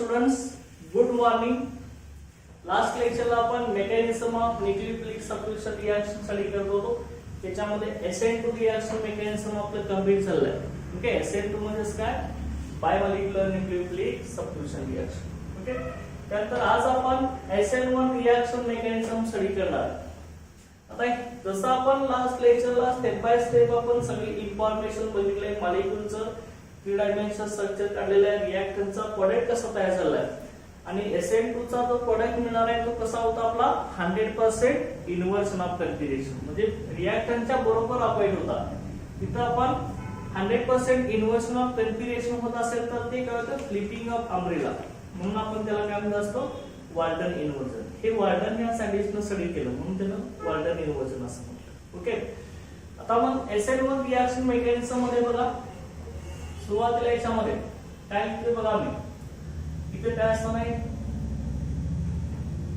Students, good morning. Last लेक्चरला आपण mechanism of nucleophilic substitution reaction study करत होतो. त्याच्यामध्ये SN2 रिएक्शन मेकॅनिझम आपलं कंप्लीट झालंय. ओके, SN2 म्हणजे काय? बायमॉलिक्युलर न्यूक्लियोफिलिक सबस्टिट्यूशन रिएक्शन. ओके, त्यानंतर आज आपण SN1 रिएक्शन मेकॅनिझम स्टडी करणार. आता जसं आपण लास्ट लेक्चरला स्टेप बाय स्टेप आपण सगळी इन्फॉर्मेशन बघितले, मॉलिक्युलचं 3 डायमेन्शनल स्ट्रक्चर काढलेलं आहे, रिएक्टंटचा प्रोडक्ट कसा तयार झालाय आणि SN2 चा जो प्रोडक्ट मिळणार आहे तो कसा होता आपला 100% इन्व्हर्सन ऑफ कन्फिगरेशन, म्हणजे रिएक्टंटच्या बरोबर अपोजिट होता. तिथं आपण 100% इन्व्हर्सन ऑफ कन्फिगरेशन होत असेल तर ते काय होतं, फ्लिपिंग ऑफ अम्ब्रेला, म्हणून आपण त्याला काय म्हणत असतो, वार्डन इन्व्हर्जन. हे वार्डन या सायंटिस्टने स्टडी केलं म्हणून त्याला वार्डन इन्व्हर्जन असं म्हणतात. ओके, आता मग SN1 रिएक्शन मेकॅनिझम मध्ये बघा, सुरुवातीला याच्यामध्ये काय लिहिते बघा, मी इथे काय असणार आहे,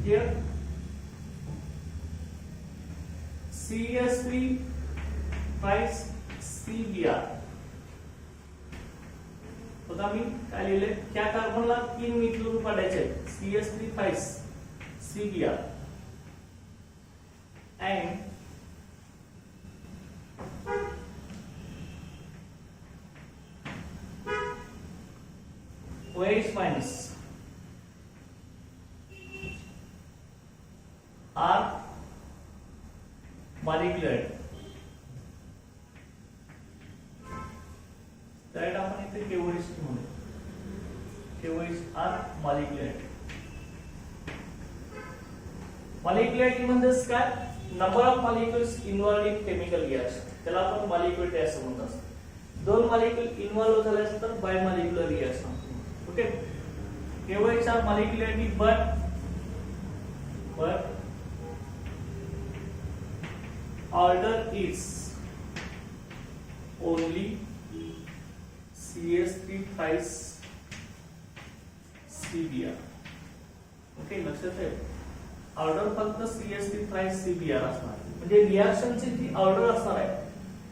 हियर CS3 प्राइस CBr. बघा मी काय लिहिले, त्या कार्बनला 3 मिथाइल ग्रुप काढायचे, CS3 price CBr and OH minus are molecular. That आपण इथे KOH म्हणू, KOH are molecular. Molecularity म्हणजे काय? Number of molecules involved in chemical reaction, त्याला आपण मॉलिक्युलरिटी असं म्हणतो. 2 मॉलिक्युल इन्व्हॉल्व झाले तर बायमॉलिक्युलर reaction. Okay, KOH are molecularity but order is only CS3 thrice CBr. Okay, लक्षात आहे, ऑर्डर फक्त CS3 thrice CBr असणार, म्हणजे रिएक्शनची जी ऑर्डर असणार आहे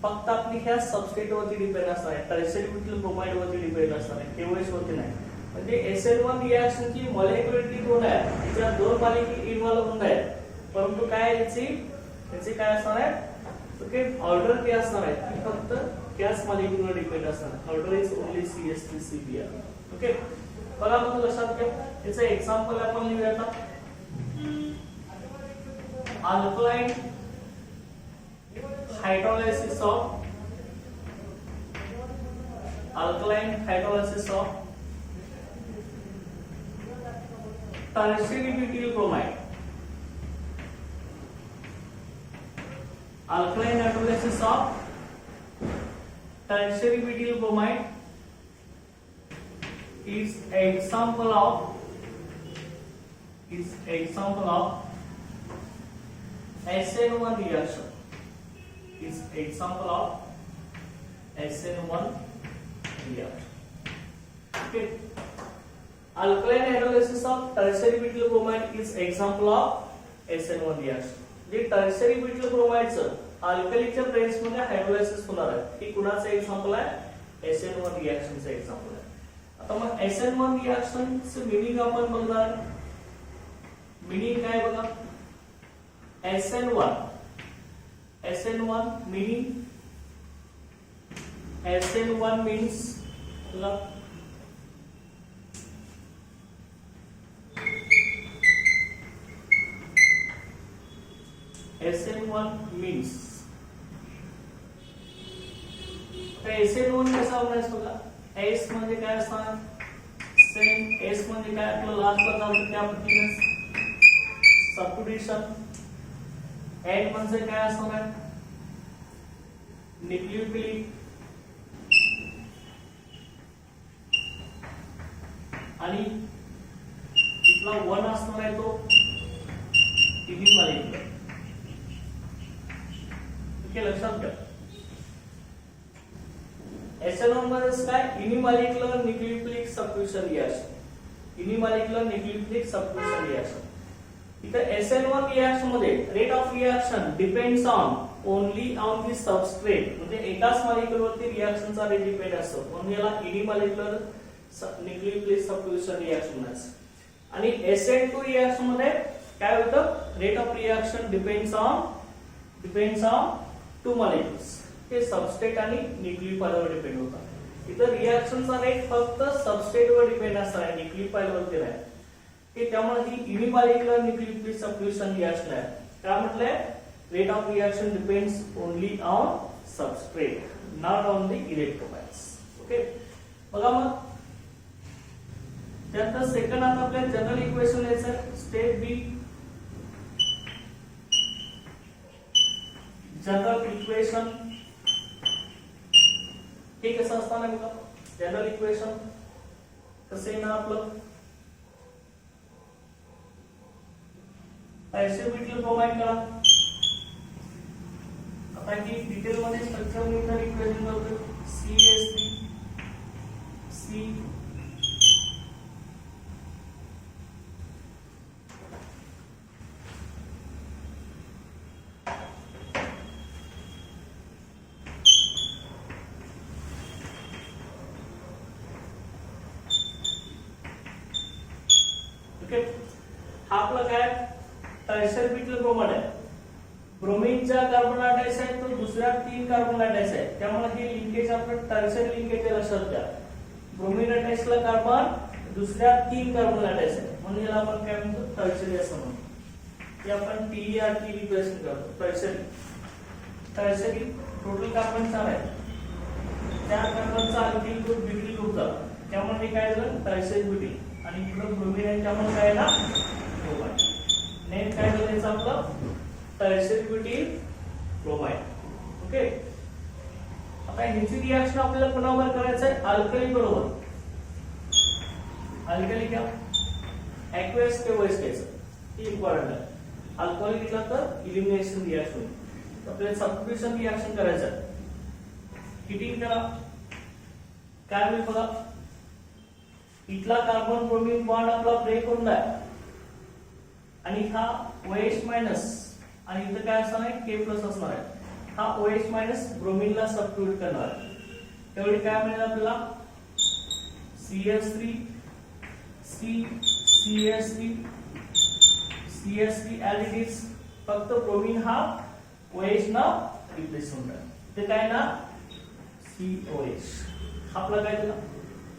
फक्त आपली ह्या सबस्ट्रेट वरती डिपेंड असणार आहे, टर्शियरी ब्युटाइल ब्रोमाइड वरती डिपेंड असणार आहे, KOH वरती नाही. म्हणजे SN1 रिएक्शनची मॉलिक्युलरिटी 2 आहे, तिच्या 2 मॉलिक्युल इन्व्हॉल्व होत आहेत, परंतु काय याची काय असणार आहे, ओके, ऑर्डर काय असणार आहे, ती फक्त त्याच मॉलिक्युलवर डिपेंड असणार आहे. Order is only CS3 CBr. Okay, बघा मग लक्षात घ्या, याचं एक्झाम्पल आपण लिहूया. आता alkaline hydrolysis of tertiary butyl bromide. Alkaline hydrolysis of tertiary butyl bromide is example of SN1 reaction. Is example of SN1 reaction. Okay, alkaline hydrolysis of tertiary butyl bromide is example of SN1 reaction. जे tertiary butyl ब्रोमाइडचं अल्कलीच्या press मध्ये hydrolysis होणार आहे, हे कुणाचं example आहे, SN1 रिएक्शनचं example आहे. आता मग SN1 रिएक्शनचं मीनिंग आपण बघणार. मीनिंग काय बघा, SN1 meaning, SN1 means SN1 means SN1 कसा होणार बघा, S म्हणजे काय असणार, सेम S म्हणजे काय आपलं लास्टला जातं त्या पद्धतीने सबस्टिट्यूशन. N म्हणजे काय असणार, न्यूक्लियोफिलिक, आणि इथला 1 असणार आहे तो युनिमॉलिक्युलर. ओके, लक्षात घ्या, SN1 म्हणजे काय, unimolecular nucleophilic substitution reaction. Unimolecular nucleophilic substitution reaction. इथं SN1 रिएक्शन मध्ये rate of reaction depends on only on the substrate, म्हणजे एकाच मॉलिक्युल वरती रिएक्शनचा रेट डिपेंड असतो, म्हणून याला युनिमॉलिक्युलर न्यूक्लियोफिलिक सबस्टिट्यूशन रिएक्शन मध्ये. आणि SN2 रिएक्शन मध्ये काय होतं, rate of reaction depends on two molecules. हे सबस्ट्रेट आणि न्यूक्लियोफाइलवर डिपेंड होतात. इथं रिएक्शनचा रेट फक्त सबस्ट्रेटवर डिपेंड असणार आहे, न्यूक्लियोफाइलवरती नाही. की त्यामुळे ही युनिमॉलिक्युलर न्यूक्लियोफिलिक सबस्टिट्यूशन रिएक्शन आहे. काय म्हटलंय, rate of reaction depends only on substrate, not on the electrophiles. Okay, बघा मग त्यानंतर सेकंड आता आपल्याला जनरल इक्वेशन लिहायचं. स्टेप बी, जनरल इक्वेशन. हे कसं असणार आहे बघा, जनरल इक्वेशन कसं आहे ना आपलं, आयसोमेट्रिक प्रोव्हाइड करा. आता की डिटेल मध्ये स्ट्रक्चर न्यूटन इक्वेशन करतो. CH3 C okay. हा आपला काय टर्शियरी ब्युटिल ब्रोमाइड आहे. ब्रोमीनचा कार्बन अटॅच आहे तो दुसऱ्या 3 कार्बन अटॅच आहे, त्यामुळे हे लिंकेज आपलं टर्शियरी लिंकेज आहे. लक्षात घ्या, ब्रोमीन अटॅचला कार्बन दुसऱ्या 3 कार्बन अटॅच आहे, म्हणून याला आपण काय म्हणतो, टर्शियरी असं म्हणतो. हे आपण TERT रिप्रेझेंट करतो. टर्शियरी टोटल कार्बन 4 आहे, त्या कार्बनचा अल्किल ग्रुप ब्युटिल ग्रुप झाला, त्यामुळे हे काय झालं, टर्शियरी ब्युटिल. आणि इकडे ब्रोमीन आहे त्यामुळे काय ना ब्रोमाइड. नेम काय झालं याचं आपलं, टर्शियरी ब्युटिल ब्रोमाइड. ओके, आता ह्याची रिएक्शन आपल्याला कोणावर करायचं आहे, अल्कली बरोबर. अल्कली क्या, ॲक्वेस केव्हाच घ्यायचं, ही इम्पॉर्टंट आहे. अल्कोहोल घेतला तर इलिमिनेशन रिएक्शन, आपल्याला सबस्टिट्यूशन रिएक्शन करायचं आहे. हिटिंग करा, काय होईल बघा, इथला कार्बन ब्रोमीन बॉन्ड आपला ब्रेक होऊन जाईल आणि हा OH मायनस आणि इथं काय असणार आहे, K+ असणार आहे. हा OH मायनस ब्रोमीनला सबस्टिट्यूट करणार आहे. त्यावेळी काय मिळेल आपल्याला, CH3 C CH3 CH3 as it is. फक्त ब्रोमीन हा OH ना रिप्लेस होऊन जाईल. ते काय ना COH. आपला काय झाला,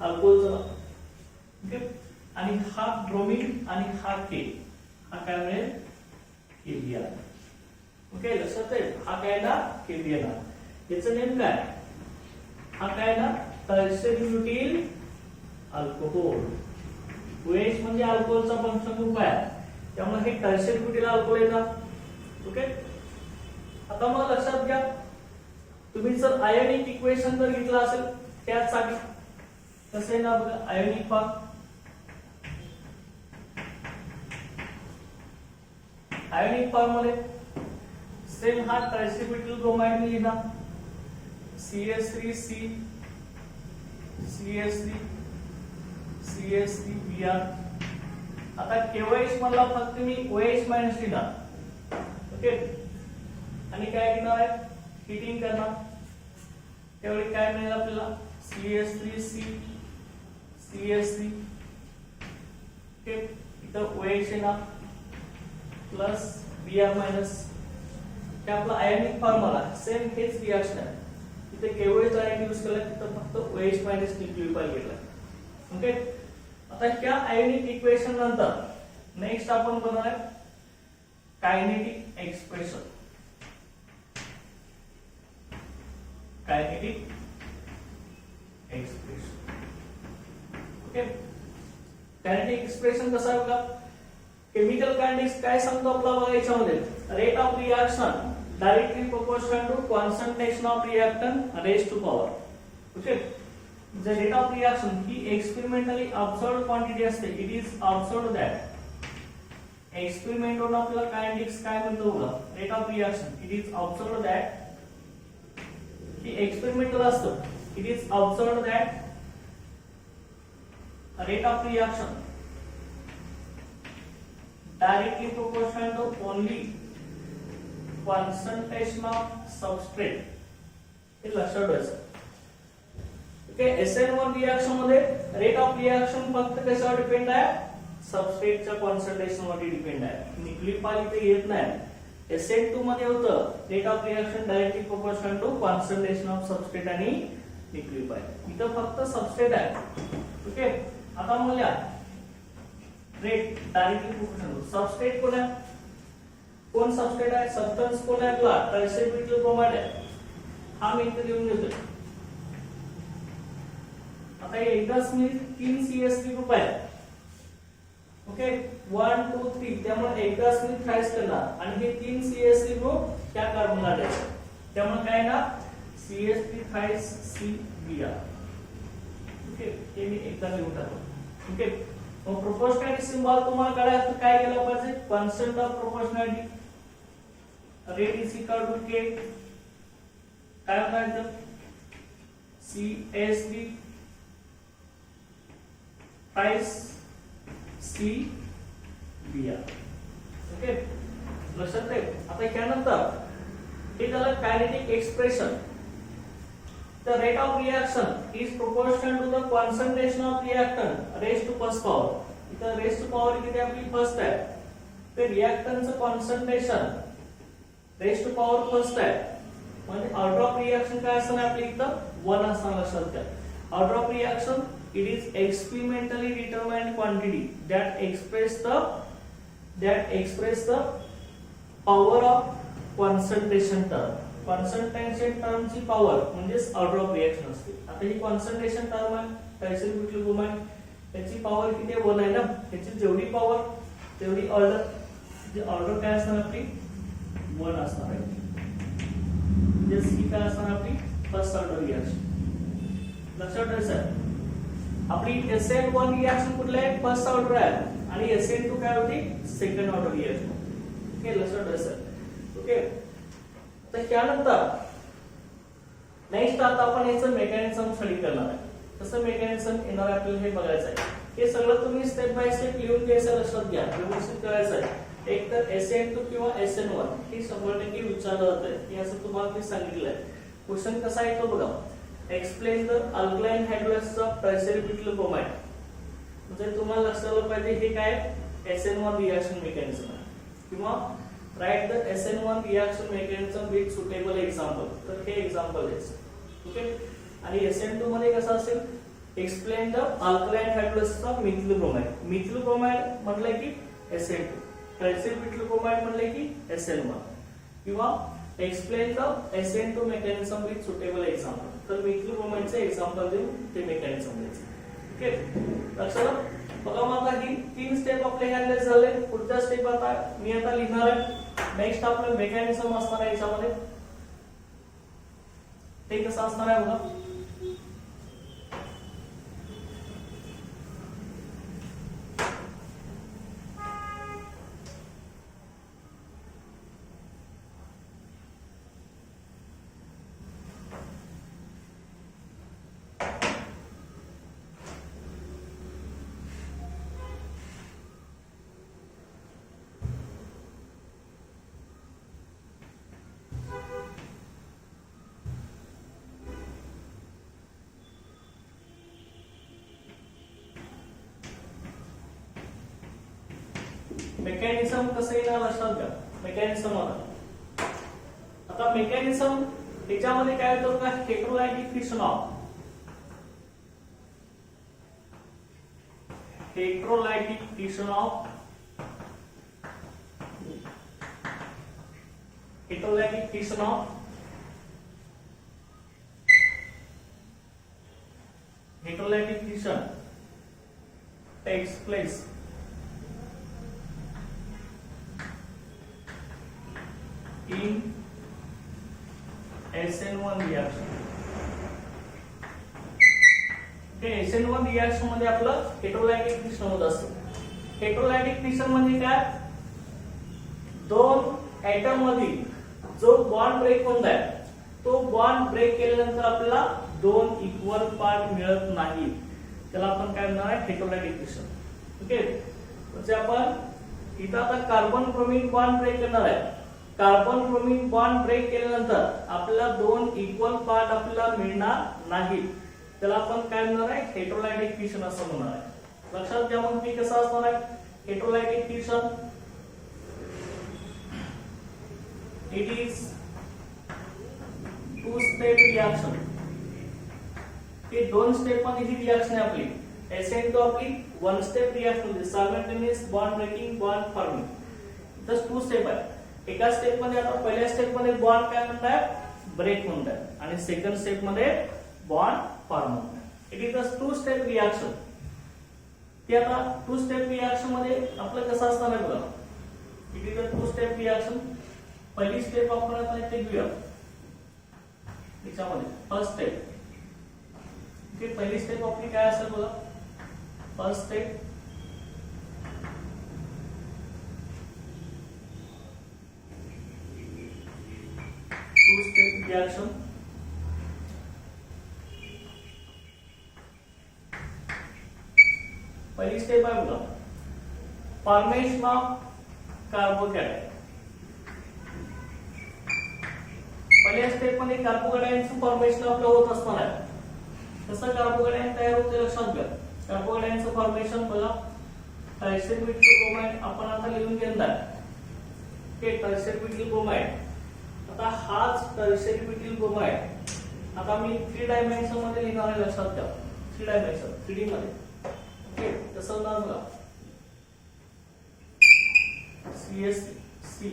अल्कोहोल झाला. ओके, आणि हा ब्रोमीन आणि हा K, हा काय मिळेल, KBr. ओके, लक्षात आहे, हा काय ना KBr. याचं नेम काय, हा काय ना टर्शियरी ब्युटिल अल्कोहोल. OH म्हणजे अल्कोहोलचा फंक्शन ग्रुप आहे, त्यामुळे हे टर्शियरी ब्युटिल अल्कोहोल येतात. ओके, आता मग लक्षात घ्या, तुम्ही जर आयोनिक इक्वेशन जर घेतलं असेल त्यासाठी कसं आहे ना बघा, आयोनिक फॉर्म. आयोनिक फॉर्म मध्ये सेम हा टर्शियरी ब्युटिल ब्रोमाइड ने लिहिला, CH3C CH3 CH3Br. आता KOH मधला फक्त मी OH मायनस लिहिला. ओके, आणि काय घेणार आहे, हिटिंग करणार. त्यावेळी काय मिळेल आपल्याला, CH3C CH3. ओके, इथं OH येणार प्लस Br मायनस. हे आपला आयोनिक फॉर्म आला. सेम हेच रिएक्शन आहे, इथे KOH डायरेक्ट यूज केला, तिथं फक्त OH मायनस न्यूक्लियोफाइल घेतला. ओके, आता ह्या आयोनिक इक्वेशन नंतर नेक्स्ट आपण बनवणार आहे kinetic expression. Kinetic expression. Okay, kinetic expression कसं आहे बघा, केमिकल कायनेटिक्स काय सांगतो आपला बघा याच्यामध्ये, rate of reaction directly proportional to concentration of reactant raise to power. Okay, the rate of reaction ही एक्सपेरिमेंटली ऑब्झर्व्ड क्वांटिटी असते. It is observed that experiment होऊन आपल्याला कायनेटिक्स काय म्हणतो बघा, rate of reaction. It is observed that, ही experimental असतं. It is observed that rate of reaction directly proportional to only concentration of substrate. हे लक्षात ठेवायचं. ओके, SN1 रिएक्शन मध्ये रेट ऑफ रिएक्शन फक्त कशावर डिपेंड आहे, सबस्ट्रेटच्या कॉन्सन्ट्रेशन वर डिपेंड आहे. न्यूक्लियोफाइल इथे येत नाही. SN2 मध्ये होतं rate of reaction directly proportional to concentration of substrate आणि न्यूक्लियोफाइल. इथं फक्त सबस्ट्रेट आहे. ओके, आता म्हणूया रेट डायरेक्टली प्रोपोर्शनल सबस्ट्रेट कोण आहे, कोण सबस्ट्रेट आहे, सबस्टन्स कोण आहे आपला, टर्शियरी ब्यूटाइल ब्रोमाइड आहे. हा मी इथे लिहून घेतोय. आता एकदाच मी 3 CH3 ग्रुप आहे. ओके, 1 2 3, त्यामुळे एकदाच मी थ्राईस करणार आणि हे 3 CH3 ग्रुप त्या कार्बनला द्यायचे. त्यामुळे काय ना CH3 थ्राईस CBr. ओके, हे मी एकदा लिहून टाकतो. ओके, मग प्रोपोर्शनॅलिटी सिम्बॉल तुम्हाला कळायचं काय केलं पाहिजे, constant of proportionality rate is equal to K काय होणार CH3 थ्राईस CBr. ओके, लक्षात ठेव. आता यानंतर हे झालं kinetic expression. The rate of reaction is proportional to the concentration of reactant raised to first power. इथं raised to power किती आपली फर्स्ट आहे, ते रिएक्टंटचं concentration raised to power first आहे. म्हणजे ऑर्डर ऑफ रिएक्शन काय असणार आपली इथं 1 असणार. लक्षात घ्या. Order of reaction it is experimentally determined quantity that express the power of concentration term. Concentration टर्मची पॉवर म्हणजे ऑर्डर ऑफ रिएक्शन असते. आता ही कॉन्सन्ट्रेशन टर्म आहे टर्शियरी ब्यूटाइल ब्रोमाइड, त्याची पॉवर किती आहे 1 आहे ना. त्याची जेवढी पॉवर तेवढी ऑर्डर, जे ऑर्डर काय असणार आपली 1 असणार आहे. म्हणजे ही काय असणार आपली फर्स्ट ऑर्डर रिएक्शन. लक्षात ठेवा सर, आपली SN1 रिएक्शन कुठली आहे, फर्स्ट ऑर्डर आहे आणि SN2 काय होती सेकंड ऑर्डर रिएक्शन. ओके, लक्षात ठेवा सर. ओके, तर त्यानंतर नेक्स्ट आता आपण याचं मेकॅनिझम स्टडी करणार आहे. कसं मेकॅनिझम येणार आहे आपल्याला हे बघायचं आहे. हे सगळं तुम्ही स्टेप बाय स्टेप लिहून घ्यायचं, लक्षात घ्या, व्यवस्थित करायचं आहे. एक तर SN2 किंवा SN1 हे 100% विचारलं जातं. हे असं तुम्हाला मी सांगितलं आहे. क्वेश्चन कसा आहे तो बघा. Explain the alkaline hydrolysis of tertiary butyl bromide. म्हणजे तुम्हाला लक्षात आलं पाहिजे हे काय SN1 रिएक्शन मेकॅनिझम आहे. किंवा right the SN1 reaction mechanism with suitable example. तर हे एक्झाम्पल द्यायचं. ओके, आणि SN2 मध्ये कसं असेल, explain the alkaline hydrolysis of methyl bromide. Methyl bromide म्हटलं की SN2, टर्शियरी ब्यूटाइल ब्रोमाइड म्हटलं की SN1. किंवा explain the SN2 mechanism with suitable example. तर मिथिल ब्रोमाइडचे एक्झाम्पल देऊन ते मेकॅनिझम द्यायचं. ओके, लक्षात बघा. मग आता ही 3 स्टेप आपले हँडल झाले. पुढचा स्टेप आता मी आता लिहिणार आहे. नेक्स्ट आपलं मेकॅनिझम असणार आहे याच्यामध्ये. ते कसं असणार आहे बघा. मेकॅनिझम कसं येणार लक्षात घ्या. मेकॅनिझम आता मेकॅनिझम त्याच्यामध्ये काय होतं का, heterolytic fission of heterolytic fission of heterolytic fission of heterolytic fission takes place in SN1 reaction. SN1 reaction मध्ये आपलं हेटेरोलायटिक फिशन होत असतं. हेटेरोलायटिक फिशन म्हणजे काय, दोन एटम मध्ये जो बॉन्ड ब्रेक होत आहे तो बॉन्ड ब्रेक केल्यानंतर आपल्याला दोन इक्वल पार्ट मिळत नाही, त्याला आपण काय म्हणणार आहे, हेटेरोलायटिक फिशन. ओके, म्हणजे आपण इथं आता कार्बन ब्रोमीन बॉन्ड ब्रेक करणार आहे. कार्बन ब्रोमीन बॉन्ड ब्रेक केल्यानंतर आपल्याला दोन इक्वल पार्ट आपल्याला मिळणार नाही. त्याला आपण काय म्हणणार आहे, हेटेरोलायटिक फिशन असं म्हणणार आहे. लक्षात घ्या मग ती कसं असणार आहे heterolytic fission. It is two step reaction. हे दोन स्टेप मध्ये ही रिएक्शन आहे आपली. SN2 आपली वन स्टेप रिएक्शन होती, simultaneous bond breaking bond forming. तर टू स्टेप आहे. एका स्टेप मध्ये आता पहिल्या स्टेप मध्ये बॉन्ड काय म्हणतात, ब्रेक म्हणतात, आणि सेकंड स्टेप मध्ये बॉन्ड फॉर्म होतात. It is a two step reaction. ते आता टू स्टेप रिएक्शन मध्ये आपलं कसं असणार आहे बघा. It is a two step reaction. पहिली स्टेप आपण आता इथे घेऊया त्याच्यामध्ये फर्स्ट स्टेप. ओके, पहिली स्टेप आपली काय असेल बघा. First step two step reaction. पहिली स्टेप आहे बघा फॉर्मेशन ऑफ कार्बोकॅटायन. पहिल्या स्टेप मध्ये कार्बोकॅटायनचं फॉर्मेशन आपलं होत असणार आहे. कसं कार्बोकॅटायन तयार होते लक्षात घ्या. कार्बोकॅटायनचं फॉर्मेशन बघा टर्शियरी ब्रोमाइड आपण आता लिहून घेणार आहे. Okay, tertiary bromide. आता हाच टर्शियरी ब्रोमाइड आता मी 3 डायमेन्शन मध्ये लिहिणार आहे. लक्षात घ्या 3 डायमेन्शन 3D मध्ये. ओके, तसं ना बघा CSC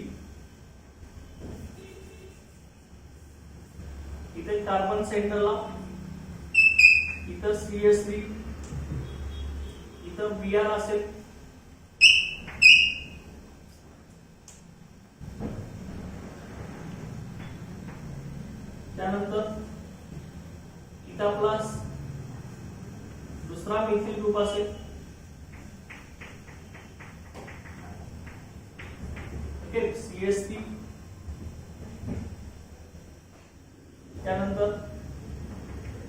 इथे कार्बन सेंटरला, इथं CSC, इथं Br असेल. त्यानंतर इथं आपला दुसरा मिथिल ग्रुप असेल. Okay, CSC. त्यानंतर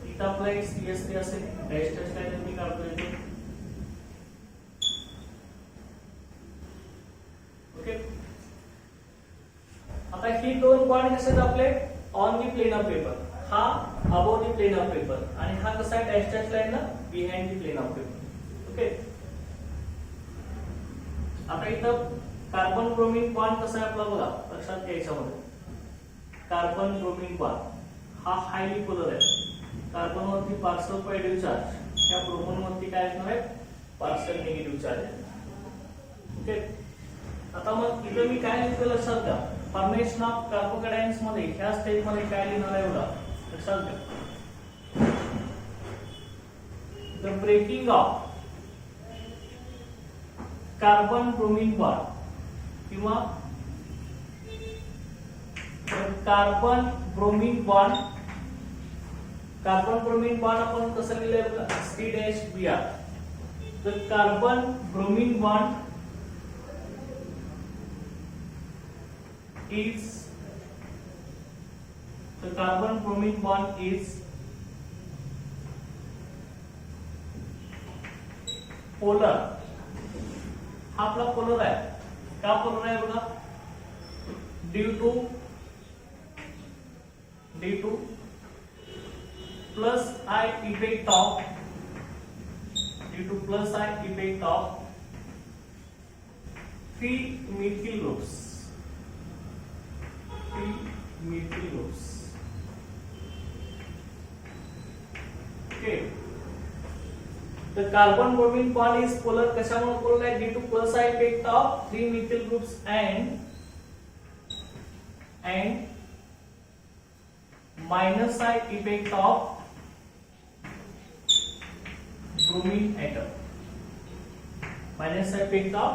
इथं आपला एक CSC असेल. डॅश डॅश लाईन मी काढतो इथे. ओके, आता ही दोन बॉन्ड कसे आहेत आपले on the plane of paper. हा above the plane of paper आणि हा कसा आहे डॅश डॅश लाईन ना behind the plane of paper. Okay, आता इथं कार्बन ब्रोमिन बॉन्ड कसा आहे आपला बघा लक्षात घ्यायच्या मध्ये. कार्बन ब्रोमिन बॉन्ड हा हायली पोलर आहे. कार्बन वरती पार्शियल पॉझिटिव्ह चार्ज, त्या ब्रोमोन वरती काय असणार आहे पार्शियल निगेटिव्ह चार्ज आहे. ओके, आता मग इथे मी काय लिहितो लक्षात घ्या. फॉर्मेशन ऑफ कार्बोकॅटायन्स मध्ये ह्या स्टेप मध्ये काय लिहिणार आहे बघा लक्षात घ्या. The breaking of carbon bromine bond किंवा carbon bromine bond. Carbon bromine bond आपण कसं लिहिलंय बघा C-Br. The carbon bromine bond is the carbon bromine bond is polar. हा आपला पोलर आहे. का पोलर आहे बघा due two plus I effect of 3 methyl groups. Okay, the carbon bromine bond is polar. कशामुळे पोलर आहे due to plus I effect of 3 methyl groups and minus I effect of bromine atom. Minus I effect of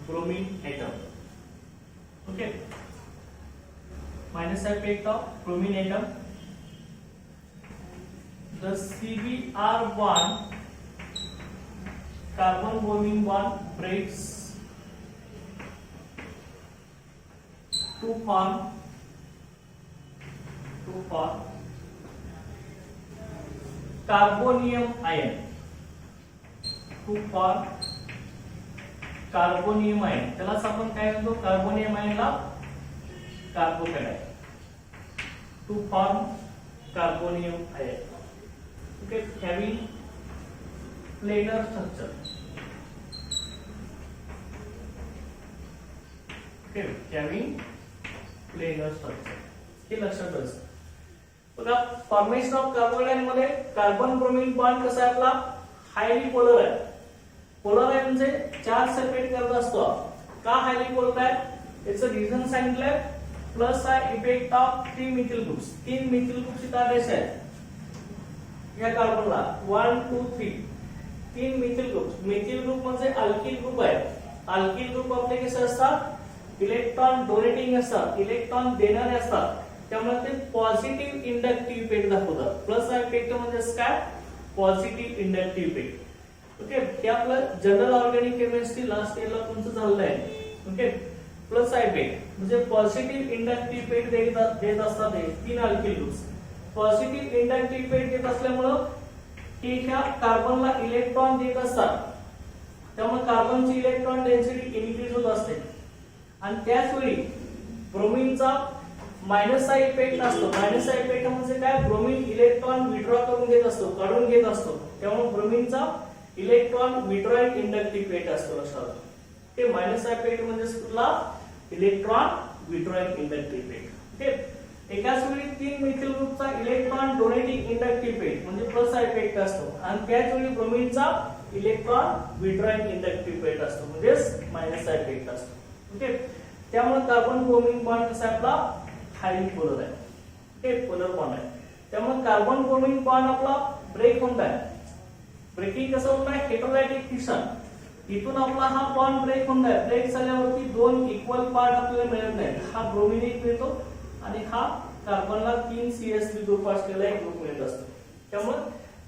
bromine atom. Okay, minus effect of bromine atom. The CBr bond, carbon bromine bond, breaks to form carbonium ion. Carbonium ion, त्यालाच आपण काय म्हणतो carbonium आयनला carbocation. To form carbonium ion. Okay, having planar structure. Okay, having planar structure. हे लक्षात असतं. बघा formation of कार्बोनाइड मध्ये कार्बन ब्रोमीन बॉन्ड कसा आहे आपला हायली पोलर आहे. पोलर आहे म्हणजे चार्ज सेपरेट करत असतो. का हायली पोलर आहे याचं रिझन सांगितलंय. प्लस आहे effect of 3 methyl groups. 3 methyl groups इथं आलेले आहेत या कार्बनला 1 2 3 3 मिथिल ग्रुप्स. मिथिल ग्रुप म्हणजे अल्किल ग्रुप आहे. अल्किल ग्रुप आपले कसे असतात इलेक्ट्रॉन डोनेटिंग असतात, इलेक्ट्रॉन देणारे असतात. त्यामुळे ते पॉझिटिव्ह इंडक्टिव्ह इफेक्ट दाखवतात. प्लस इफेक्ट म्हणजे काय पॉझिटिव्ह इंडक्टिव्ह इफेक्ट. ओके, हे आपलं जनरल ऑर्गॅनिक केमिस्ट्री लास्ट इयरला तुमचं झालेलं आहे. ओके, प्लस इफेक्ट म्हणजे पॉझिटिव्ह इंडक्टिव्ह इफेक्ट देत असतात हे 3 alkyl groups. Positive inductive effect देत असल्यामुळे हे ह्या कार्बनला इलेक्ट्रॉन देत असतात. त्यामुळे कार्बनची इलेक्ट्रॉन डेन्सिटी इन्क्रीज होत असते. आणि त्याच वेळी ब्रोमीनचा मायनस चा इफेक्ट असतो. मायनस चा इफेक्ट म्हणजे काय ब्रोमीन इलेक्ट्रॉन विड्रॉ करून घेत असतो, काढून घेत असतो. त्यामुळे ब्रोमीनचा इलेक्ट्रॉन विड्रॉइंग इंडक्टिव्ह इफेक्ट असतो लक्षात. ते मायनस चा इफेक्ट म्हणजे कुठला electron withdrawing inductive effect. Okay, एकाच वेळी 3 मिथिल ग्रुपचा इलेक्ट्रॉन डोनेटिंग इंडक्टिव्ह इफेक्ट म्हणजे प्लस चा इफेक्ट असतो. आणि त्याच वेळी ब्रोमीनचा इलेक्ट्रॉन विड्रॉइंग इंडक्टिव्ह इफेक्ट असतो म्हणजे मायनस चा इफेक्ट असतो. ओके, त्यामुळे कार्बन ब्रोमीन बॉन्ड कसा आपला हायली पोलर आहे. ओके, पोलर बॉन्ड आहे. त्यामुळे कार्बन ब्रोमीन बॉन्ड आपला ब्रेक होत आहे. ब्रेकिंग कसं होत आहे हेटेरोलायटिक फिशन. इथून आपला हा बॉन्ड ब्रेक होत आहे. ब्रेक झाल्यावरती 2 इक्वल पार्ट आपल्याला मिळत नाहीत. हा ब्रोमीन एक मिळतो आणि हा कार्बनला 3 CH3 ग्रुप असलेला एक ग्रुप मिळत असतो. त्यामुळे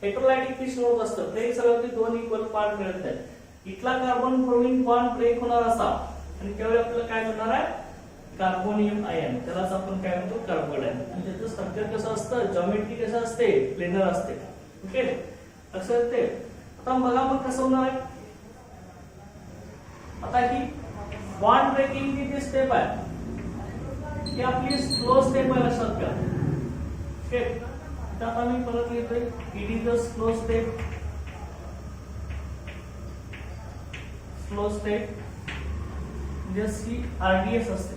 हेटेरोलायटिक फिशन होत असतं. ब्रेक झाल्यावरती 2 इक्वल पार्ट मिळत नाहीत. इथला कार्बन ब्रोमीन बॉन्ड ब्रेक होणार असा आणि त्यावेळी आपल्याला काय मिळणार आहे कार्बोनियम आयन. त्यालाच आपण काय म्हणतो कार्बोनाइड आयन. आणि त्याचं स्ट्रक्चर कसं असतं ज्योमेट्री कसं असते प्लेनर असते. ओके, असं असते. आता बघा मग कसं होणार आहे. आता ही बॉन्ड ब्रेकिंग ची जी स्टेप आहे ही आपली स्लो स्टेप आहे लक्षात घ्या. ओके, आता मी परत लिहितोय it is a slow step. Slow step म्हणजे सी आरडीएस असते.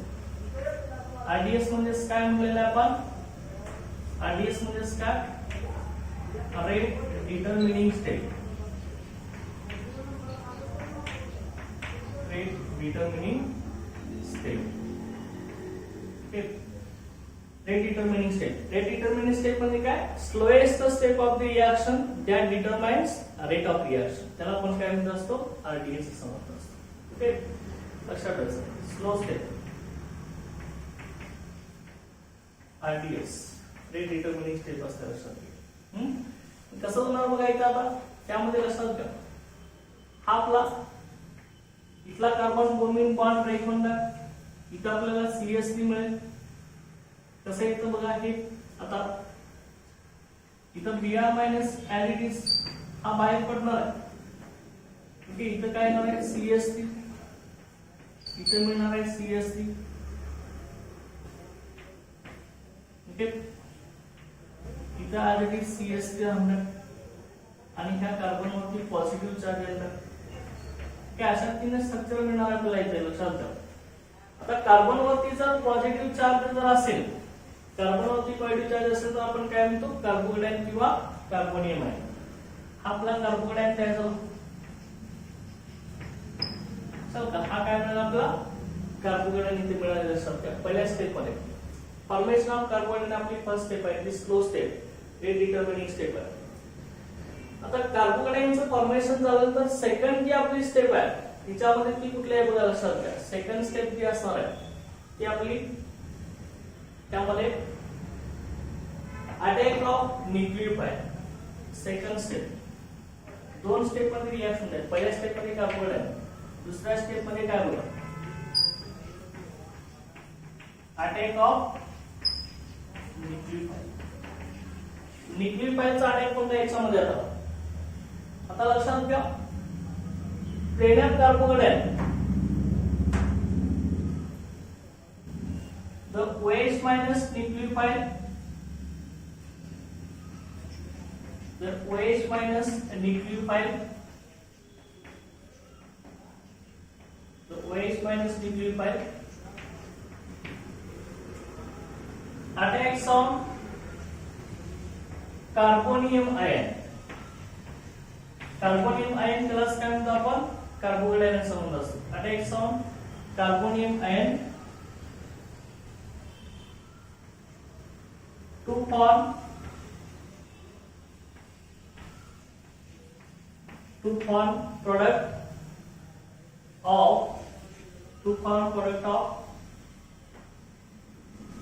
आरडीएस म्हणजे काय म्हणलेलं आपण आरडीएस म्हणजे काय rate determining step. Rate determining step. Rate determining step. Rate determining step म्हणजे काय slowest step of the reaction that determines rate of reaction. त्याला आपण काय म्हणत असतो आरडीएस असं म्हणत असतो. ओके, लक्षात ठेवायचं slow step RDS rate determining step असते लक्षात. कसं होणार बघा इथं आता त्यामध्ये लक्षात घ्या हा आपला इथला कार्बन ब्रोमीन बॉन्ड ब्रेक होणार. इथं आपल्याला CH3 मिळेल. कसं येतं बघा हे आता इथं Br minus as it is हा बाहेर पडणार आहे. ओके, इथं काय येणार आहे CH3. इथे मिळणार आहे CH3. ओके, इथं ऍज इट इज CH3 राहणार आणि ह्या कार्बन वरती पॉझिटिव्ह चार्ज येणार. अशा 3 स्ट्रक्चर मिळणार आपल्याला इथे लक्षात घ्या. आता कार्बन वरती जर पॉझिटिव्ह चार्ज जर असेल कार्बन वरती पॉझिटिव्ह चार्ज असेल तर आपण काय म्हणतो कार्बोनाइड किंवा कार्बोनियम आहे. हा आपला कार्बोनाइड तयार झाला. हा काय मिळाला आपला कार्बोनाइड इथे मिळालेला लक्षात घ्या पहिल्या स्टेप मध्ये. फॉर्मेशन ऑफ कार्बोनाइड आपली फर्स्ट स्टेप आहे. ती slow step rate determining step आहे. आता कार्बोनाइडचं फॉर्मेशन झालं तर सेकंड जी आपली स्टेप आहे तिच्यामध्ये ती कुठली आहे बघा लक्षात घ्या. सेकंड स्टेप जी असणार आहे ती आपली त्यामध्ये attack of nucleophile. Second step 2 step मध्ये रिएक्शन आहे. पहिल्या स्टेप मध्ये कार्बोनाइड, दुसऱ्या स्टेप मध्ये काय बघा अटॅक ऑफ न्यूक्लियोफाइल. न्यूक्लियोफाइलचा अटॅक कोणत्या याच्यामध्ये आता आता लक्षात घ्या प्लेनर कार्बोनाइड the OH minus nucleophile तर OH मायनस न्यूक्लियोफाइल, तर OH minus nucleophile attacks on carbonium ion. Carbonium ion त्याला काय म्हणतो आपण, कार्बोगॅडायन संबंध असतो. attacks on carbonium ion to form product of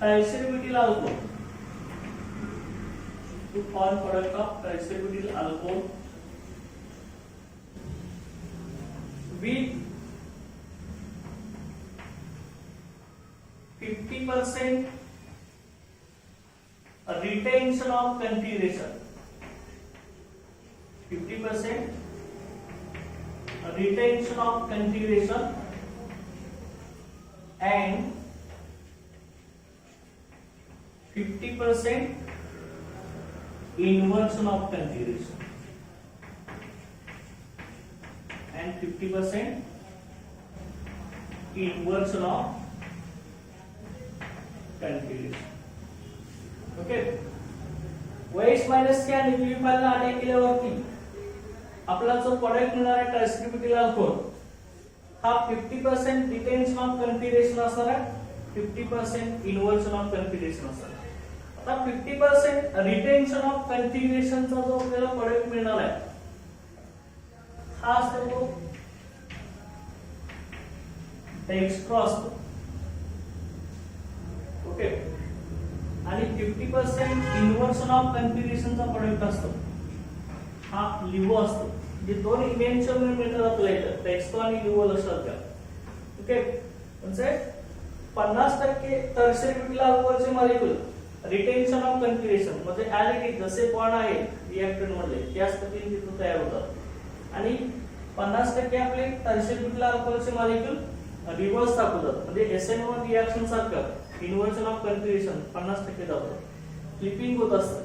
tertiary alcohol, to form product of tertiary alcohol with 50% retention of configuration, 50% retention of configuration and 50% inversion of configuration, and 50% inversion of configuration. Okay. OH minus च्या न्यूक्लियोफाइलला attack केल्यावरती आपला जो product मिळणार आहे tertiary ब्युटिल alcohol हा 50% retention of configuration असणार आहे, 50% inversion of configuration असणार आहे. आता 50% रिटेन्शन ऑफ कन्फिगरेशनचा जो आपल्याला प्रोडक्ट मिळणार आहे हा असतो डेक्स्ट्रो असतो. ओके. आणि 50% इन्व्हर्सन ऑफ कन्फिगरेशनचा प्रोडक्ट असतो हा लिव्हो असतो. जे दोन इमेन्शियल मिळतात आपल्याला इथं डेक्स्ट्रो आणि लिव्हो लक्षात घ्या. ओके. म्हणजे 50% टर्शियरी ब्युटिल अल्कोहोलचे मॉलिक्यूल रिटेन्शन ऑफ कन्फिगरेशन म्हणजे ऍज इट इज जसे बॉन्ड आहे रिएक्टंट मधले त्याच पद्धतीने तिथे तयार होतात. आणि 50% आपले टर्शियरी ब्युटिल अल्कोहोलचे मॉलिक्यूल रिव्हर्स दाखवतात म्हणजे SN1 रिएक्शन सारखं इन्व्हर्सन ऑफ कन्फिगरेशन 50% दाखवतात, फ्लिपिंग होत असतं.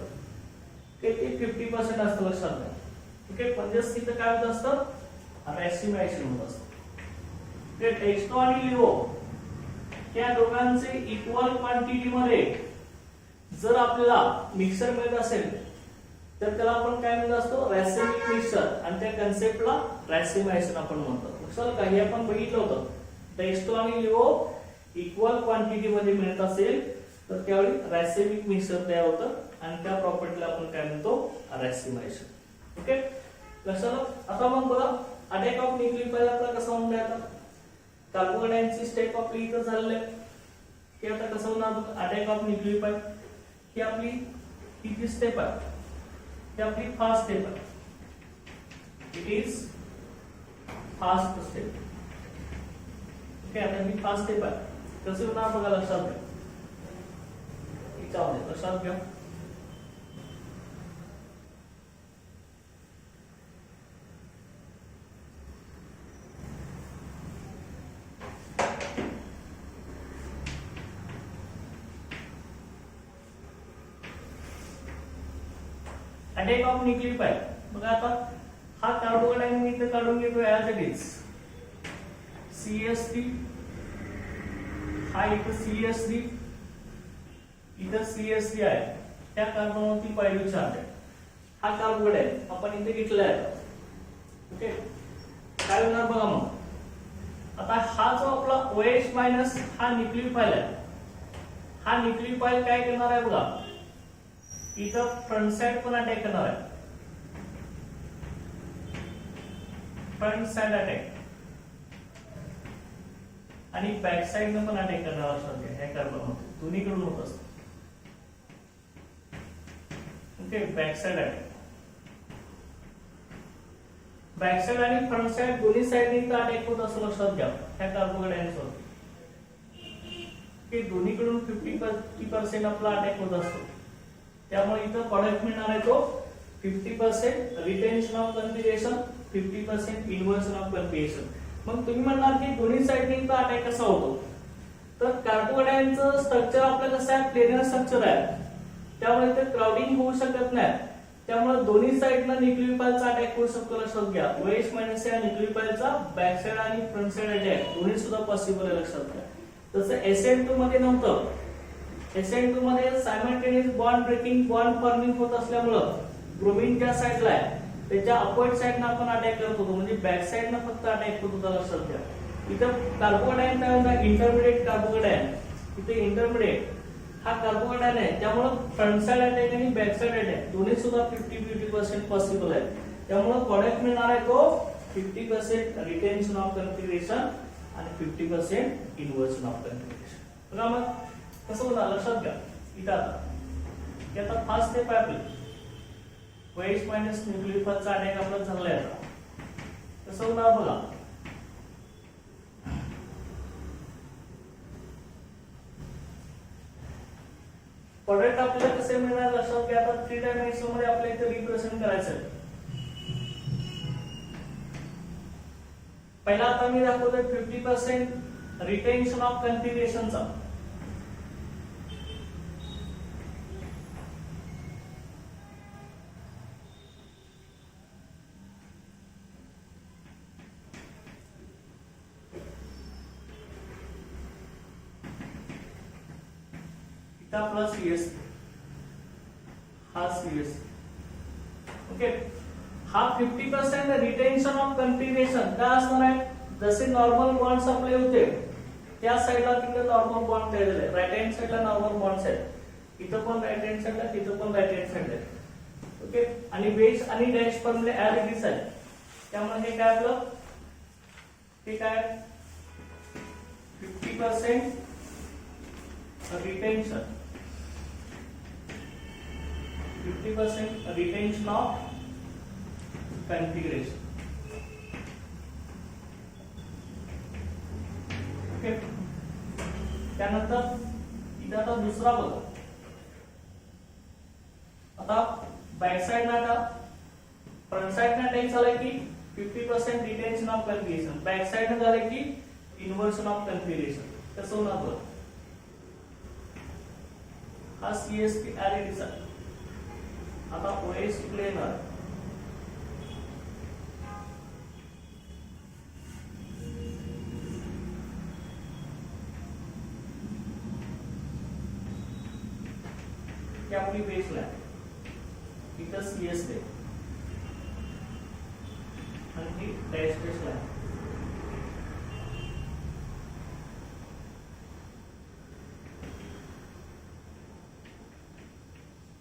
ते 50% असतं लक्षात घ्या. ओके. म्हणजे तिथं काय होत असतं, रॅसिमायझेशन होत असतं. ते डेक्स्ट्रो आणि लिव्हो या दोघांचे इक्वल क्वांटिटी मध्ये जर आपल्याला मिक्सर मिळत असेल तर त्याला आपण काय म्हणत असतो, रॅसिमिक मिक्सर. आणि त्या कन्सेप्टला रॅसिमायझेशन आपण म्हणतो. लक्षात का, हे आपण बघितलं होतं. डेक्स्ट्रो आणि लिव्हो इक्वल क्वांटिटी मध्ये मिळत असेल तर त्यावेळी रॅसिमिक मिक्सर तयार होतं आणि त्या प्रॉपर्टीला आपण काय म्हणतो, रॅसिमायझेशन. ओके. लक्षात. आता मग बघा अटॅक ऑफ न्यूक्लियोफाइल आपला कसा होणार आहे. आता कार्बोगॅडायनची स्टेप आपली इथं झालेली आहे. हे आता कसं होणार अटॅक ऑफ न्यूक्लियोफाइल. ही आपली किती स्टेप आहे, ही आपली फास्ट स्टेप आहे. It is fast step. Okay. आता ही फास्ट स्टेप आहे. कसं होणार बघा लक्षात घ्या. याच्यामध्ये लक्षात घ्या. अटॅक ऑफ न्यूक्लियोफाइल बघा. आता हा कार्बोगॅडायन मी इथे काढून घेतो ऍज इट इज. CH3 हा इथं CH3 इथं CH3 आहे. त्या कार्बनवरती पायरी चार्ज आहे. हा कार्बोगॅडायन आपण इथे घेतला आहे. ओके. काय होणार बघा मग. आता हा जो आपला OH मायनस हा न्यूक्लियोफाइल आहे. हा न्यूक्लियोफाइल काय करणार आहे बघा, इथं फ्रंट साइड पण अटॅक करणार आहे. फ्रंट साइड अटॅक आणि बॅक साइड ने पण अटॅक करणार असतात. हे कार्बन दोन्हीकडून होत असतं. Okay. Back side attack, back side आणि फ्रंट साइड दोन्ही साइडने अटॅक होत असं लक्षात घ्या ह्या कार्बोगॅडायन्सवर. हे दोन्हीकडून 50% आपला अटॅक होत असतो. त्यामुळे इथं प्रोडक्ट मिळणार आहे तो 50% retention of configuration, 50% inversion of configuration. मग तुम्ही म्हणणार की दोन्ही साइडने इथं अटॅक कसा होतो. तर कार्बोगॅडायनचं स्ट्रक्चर आपलं कसं आहे, प्लेनर स्ट्रक्चर आहे. त्यामुळे इथे क्राउडिंग होऊ शकत नाही. त्यामुळे दोन्ही साइडला न्यूक्लियोफाइलचा अटॅक होऊ शकतो. लक्षात घ्या. OH मायनस या न्यूक्लियोफाइलचा बॅक साइड आणि फ्रंट साइड अटॅक दोन्ही सुद्धा पॉसिबल आहे. लक्षात घ्या. तसं SN2 मध्ये नव्हतं. SN2 मध्ये simultaneous bond breaking bond forming होत असल्यामुळे ब्रोमीन ज्या साइडला आहे त्याच्या अपोजिट साइडला आपण अटॅक करत होतो, म्हणजे बॅक साइडला फक्त अटॅक होत होता. लक्षात घ्या. इथं कार्बोकॅटायन काय होता, इंटरमिडिएट कार्बोकॅटायन. इथे इंटरमिडिएट हा कार्बोकॅटायन आहे, त्यामुळे फ्रंट साइड अटॅक आणि बॅक साइड अटॅक दोन्ही सुद्धा 50-50% पॉसिबल आहे. त्यामुळे प्रोडक्ट मिळणार आहे तो 50% रिटेन्शन ऑफ कॉन्फिगरेशन आणि 50% इन्व्हर्सन ऑफ कॉन्फिगरेशन. बघा मग कसं होणार लक्षात घ्या. इथं आता फर्स्ट स्टेप आहे आपली OH मायनस न्यूक्लियोफाइलचा अटॅक आपला झाला आहे. कसं होणार बघा. प्रोडक्ट आपल्याला कसे मिळणार लक्षात घ्या. आता 3 डायमेन्शन मध्ये आपल्याला इथे रिप्रेझेंट करायचं आहे. पहिला आता मी दाखवतोय 50% रिटेन्शन ऑफ कॉन्फिगरेशनचा. प्लस CS हा CS. ओके. हा 50% रिटेन्शन ऑफ कॉन्फिगरेशन काय असणार आहे. जसे नॉर्मल बॉन्ड्स आपले होते त्या साइडला तिकडे नॉर्मल बॉन्ड तयार झाले. राइट हँड साइडला नॉर्मल बॉन्ड्स आहेत, इथं पण राइट हँड साइडला, तिथं पण राइट हँड साइडला. ओके. आणि बेस आणि डॅश पण ऍज आहे. त्यामुळे हे काय आपलं ते काय 50% retention 50% retention of configuration. Okay. त्यानंतर इथे आता दुसरा बघा. आता बॅक साइड ना आता फ्रंट साइड ना अटॅक झाला की 50% retention of configuration, back side ना झालं की इन्व्हर्सन ऑफ कॉन्फिगरेशन. कसं होणार बघा. हा CSP ऍरिडिस आहे. आता OH प्लेन आहे. ही आपली बेस लाईन, इथं CS आहे आणि ही डॅश बेस लाईन.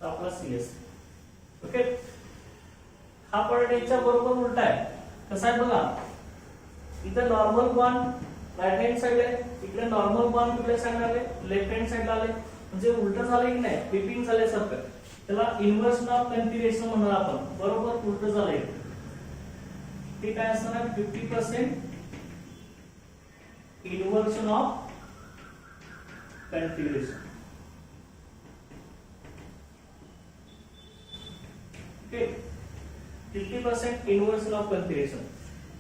आपला CS. ओके. हा पॉइंट याच्या बरोबर उलटा आहे. कसा आहे बघा. इथं normal bond right hand side आहे, इकडे नॉर्मल बॉन्ड कुठल्या साइडला आले, लेफ्ट हँड साइडला आले. म्हणजे उलट झालं की नाही, फ्लिपिंग झाल्यासारखं. त्याला इन्व्हर्सन ऑफ कॉन्फिगरेशन म्हणणार आपण. बरोबर उलट झालंय. ते काय असणार आहे 50% inversion of configuration. Okay. 50% inversion of configuration.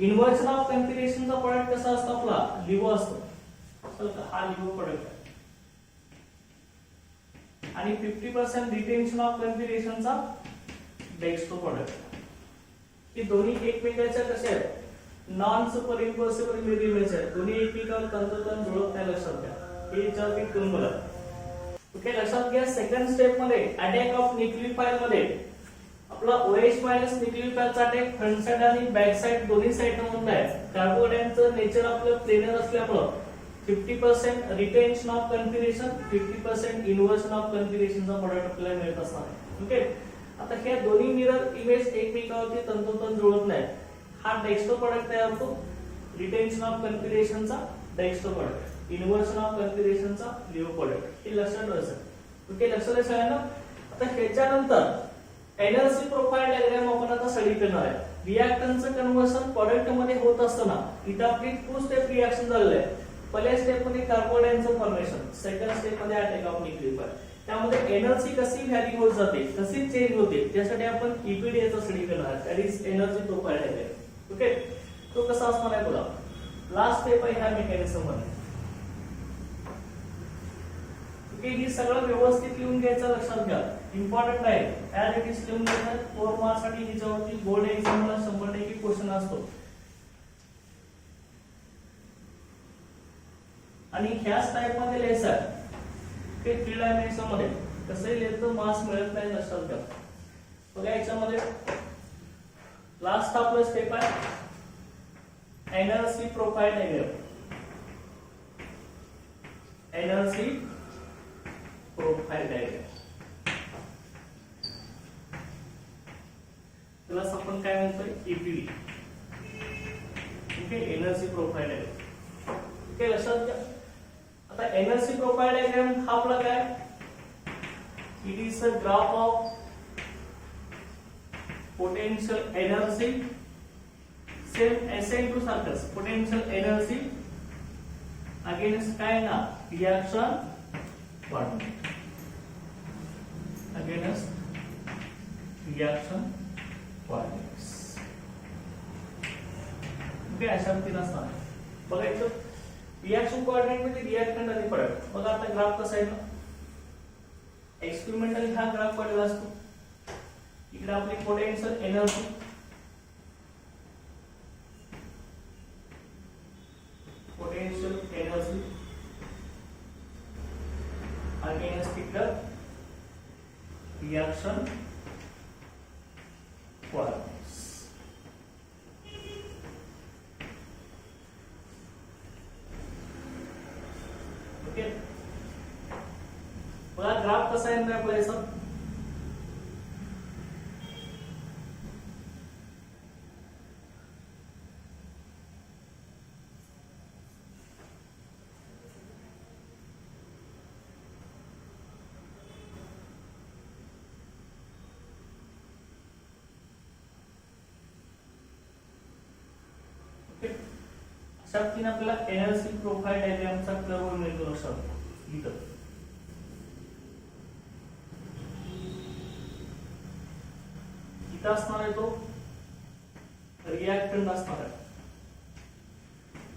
Inversion of कॉन्फिगरेशनचा प्रोडक्ट कसा असतो आपला लिव्हो असतो. हा लिव्हो प्रोडक्ट आहे. आणि 50% रिटेन्शन ऑफ कॉन्फिगरेशनचा डेक्स्ट्रो प्रोडक्ट. हे दोन्ही एकमेकांच्या कसे आहेत, नॉन सुपरइम्पोसिबल मिरर इमेज आहेत. दोन्ही एकमेकांवर तंतोतंत जुळत नाही. लक्षात घ्या. हे याच्यावरती करून बघा. ओके. लक्षात घ्या. सेकंड स्टेप मध्ये अटॅक ऑफ न्यूक्लियोफाइल मध्ये आपला OH मायनस न्यूक्लियोफाइलचा अटॅक फ्रंट साइड आणि बॅक साइड दोन्ही साइड मधून आहे. कार्बोकॅटायनचं नेचर आपलं प्लेनर असल्यामुळे 50% retention of configuration, 50% inversion of कॉन्फिगरेशनचा प्रोडक्ट आपल्याला मिळत असणार आहे. ओके. आता हे दोन्ही मिरर इमेज एकमेकांवरती तंतोतंत जुळत नाही. हा डेक्स्ट्रो प्रोडक्ट तयार होतो. रिटेन्शन ऑफ कॉन्फिगरेशनचा डेक्स्ट्रो प्रोडक्ट, इन्व्हर्सन ऑफ कॉन्फिगरेशनचा लिव्हो प्रोडक्ट. हे लक्षात ठेवायचं. ओके. लक्षात ठेवायचं. आता ह्याच्यानंतर एनर्जी प्रोफाइल डायग्राम आपण आता स्टडी करणार आहे. रिएक्टन्सचं कन्व्हर्सन प्रोडक्ट मध्ये होत असताना इथं आपली 2 स्टेप रिएक्शन झालेलं आहे. पहिल्या स्टेप मध्ये कार्बोकॅटायनचं फॉर्मेशन, सेकंड स्टेप मध्ये अटॅक ऑफ न्यूक्लियोफाइल. त्यामध्ये एनर्जी कशी व्हॅरी होत जाते, कशी चेंज होते, त्यासाठी आपण EPDA स्टडी करणार आहे. That is energy profile diagram. Okay. तो कसा असणार आहे बघा. लास्ट स्टेप आहे ह्या मेकॅनिझम मध्ये. ओके. ही सगळं व्यवस्थित लिहून घ्यायचं. लक्षात घ्या. इम्पॉर्टंट आहे ऍज इट इज लिहून घ्यायचं 4 मार्क्स साठी हिच्यावरती बोर्ड एक्झामला 100% क्वेश्चन असतो आणि ह्याच टाइप मध्ये लिहायचं ते 3 डायमेन्शन मध्ये कसं लिहायचं मार्क्स मिळत नाही लक्षात घ्या बघा याच्यामध्ये लास्ट आपलं स्टेप आहे energy profile diagram energy profile diagram त्याला आपण काय म्हणतोय EPD okay energy profile diagram okay लक्षात घ्या आता एनर्जी प्रोफाइल डायग्राम हा आपला काय it is a graph of potential energy same SN2 सारखंच potential energy against काय ना reaction coordinate against reaction coordinates okay अशा पद्धतीने असणार बघायचं रिएक्शन कोऑर्डिनेट मध्ये रिएक्टंट आणि प्रोडक्ट बघा आता ग्राफ कसा आहे ना एक्सपेरिमेंटल हा ग्राफ काढलेला असतो इकडे आपली potential energy against the reaction coordinates okay बघा ग्राफ कसा आहे ना आपल्या सब अशा पद्धतीने आपल्याला एनर्जी प्रोफाइल डायग्रामचा कर्व मिळतो लक्षात इथं इथं असणार आहे तो रिएक्टंट असणार आहे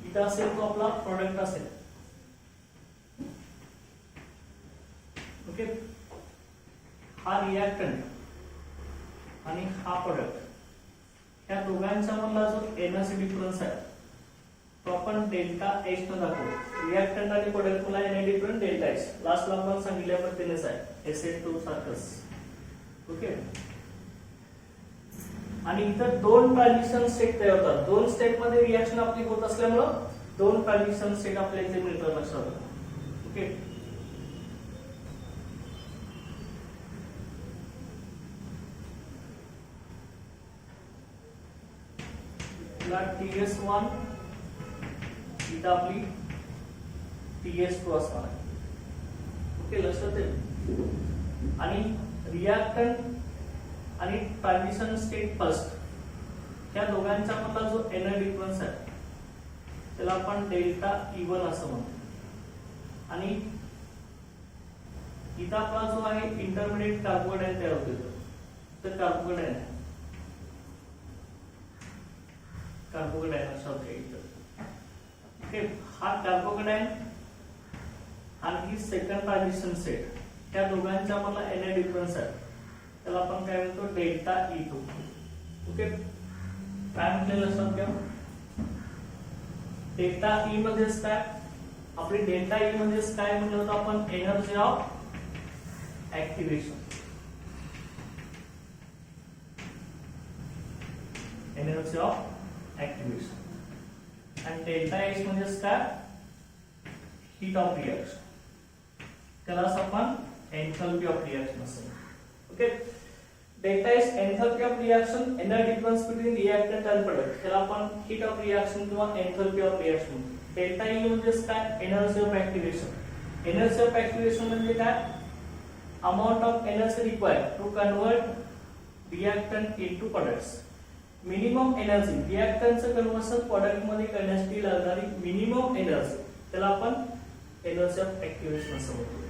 इथं असेल तो आपला प्रोडक्ट असेल ओके हा रिएक्टंट आणि हा प्रोडक्ट या दोघांच्या मधला जो एनर्जी डिफरन्स आहे तो आपण डेल्टा एच न दाखवू रिएक्टंट आणि प्रोडक्ट मला एनर्जी डिफरन्स डेल्टा एच लास्टला आपण सांगितल्या पद्धतीनेच आहे SN2 सारखंच ओके आणि इथं दोन ट्रान्झिशन स्टेट तयार होतात दोन स्टेट मध्ये रिएक्शन आपली होत असल्यामुळे दोन ट्रान्झिशन स्टेट आपल्याला इथे मिळतात लक्षात ओके TS1 इथं आपली TS2 असणार आहे ओके लक्षात येईल आणि रिएक्टंट आणि ट्रान्झिशन स्टेट फर्स्ट या दोघांच्या मधला जो एनर्जी डिफरन्स आहे त्याला आपण डेल्टा E1 असं म्हणतो आणि इथं आपला जो आहे इंटरमिडिएट कार्बोडायन तयार होतो तर कार्बोडायन लक्षात घ्यायचं ओके हा कार्बोडायन आणि ही सेकंड ट्रान्झिशन सेट त्या दोघांच्या मधला एनर्जी डिफरन्स आहे त्याला आपण काय म्हणतो डेल्टा E2 ओके काय म्हटले लक्षात घ्या डेल्टा E म्हणजेच काय आपली डेल्टा E म्हणजेच काय म्हणलं होतं आपण energy of activation energy of activation आणि डेल्टा एच म्हणजेच काय हीट ऑफ रिएक्शन त्यालाच आपण एन्थॅल्पी ऑफ रिएक्शन असं okay delta H enthalpy of reaction energy difference between reactant and product त्याला आपण हीट ऑफ रिएक्शन किंवा enthalpy of reaction delta E म्हणजेच काय energy of activation energy of activation म्हणजे काय amount of energy required to convert reactant into products minimum energy रिएक्टंटचं conversion product मध्ये करण्यासाठी लागणारी मिनिमम एनर्जी त्याला आपण एनर्जी ऑफ ऍक्टिव्हेशन असं म्हणतो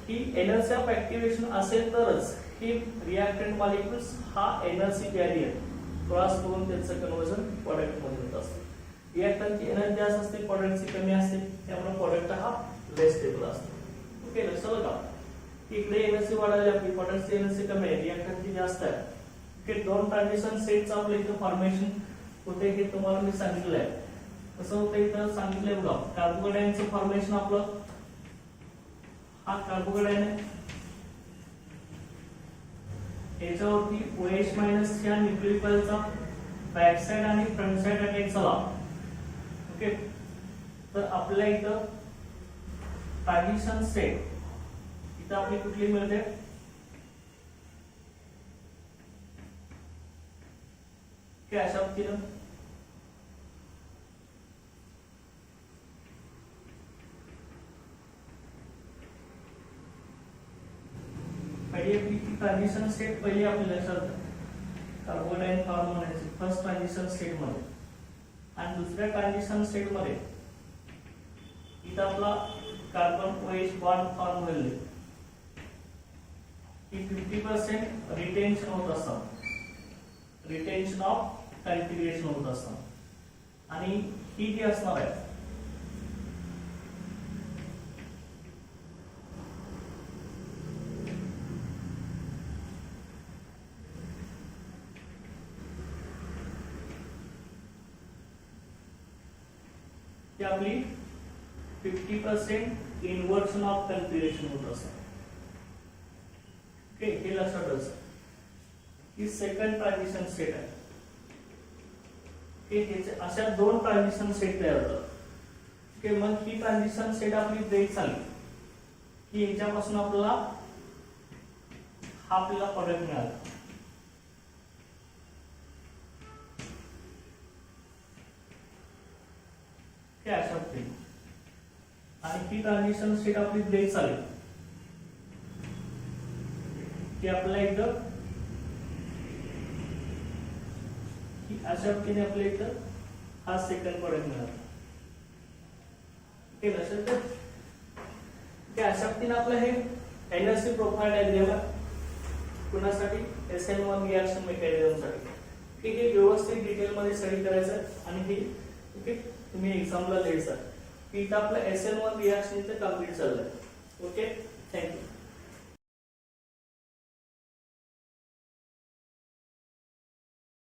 ही एनर्जी ऑफ ऍक्टिव्हेशन असेल तरच ही रिएक्टंट मॉलिक्युल्स हा एनर्जी बॅरियर क्रॉस करून त्याचं कन्वर्जन प्रोडक्ट मध्ये होत असतं रिएक्टंटची एनर्जी जास्त असते प्रोडक्टची कमी असते त्यामुळे प्रोडक्ट हा लेस स्टेबल असतो ओके लक्षात घ्या इकडे एनर्जी वाढायला आपली पोटॅशियम एनर्जी कमी आहे, रिएक्टन्स जास्त आहे. ओके, दोन ट्रान्झिशन सेटचं आपलं इथं फॉर्मेशन होते हे तुम्हाला मी सांगितलं आहे. कसं होतं इथं सांगितलंय बघा, कार्बोकॅटायनचं फॉर्मेशन आपलं हा कार्बोकॅटायन आहे, याच्यावरती OH मायनस च्या न्यूक्लियोफाइलचा बॅक साइड आणि फ्रंट साइड अटॅक झाला. ओके, तर आपल्या इथं ट्रान्झिशन सेट इथं आपली कुठली मिळते, की अशा पद्धतीनं पहिली आपली ट्रान्झिशन स्टेट पहिली आपल्या लक्षात कार्बोकॅटायन फॉर्म होण्याची फर्स्ट ट्रान्झिशन स्टेट मध्ये, आणि दुसऱ्या ट्रान्झिशन स्टेट मध्ये इथं आपला कार्बन OH बॉन्ड फॉर्म होईल की 50% रिटेन्शन होत असतं, रिटेन्शन ऑफ कॉन्फिगरेशन होत असतं. आणि ही जी असणार आहे ती आपली 50% इन्व्हर्सन ऑफ कॉन्फिगरेशन होत असतं. ओके, हे लक्षात असतं. ही सेकंड ट्रान्झिशन स्टेट आहे. ओके, अशा दोन ट्रान्झिशन स्टेट तयार होतात. ओके, मग ही ट्रान्झिशन स्टेट आपली ब्रेक झाली की याच्यापासून आपल्याला हा आपल्याला प्रोडक्ट मिळाला. अशा पद्धतीने, आणि ही ट्रान्झिशन स्टेट आपली ब्रेक झाली की आपल्याला एकदा अशा पद्धतीने आपल्या इथं हा सेकंड प्रोडक्ट मिळाला. ओके, लक्षात घ्या की अशा पद्धतीने आपलं हे एनर्जी प्रोफाइल डायग्राम आहे कुणासाठी, SN1 रिएक्शन मेकॅनिझम साठी. ठीक आहे, व्यवस्थित डिटेल मध्ये स्टडी करायचं आणि हे ओके तुम्ही एक्झामला लिहायचं की इथं आपलं SN1 रिएक्शन इथं कंप्लीट झालंय. Okay, thank you.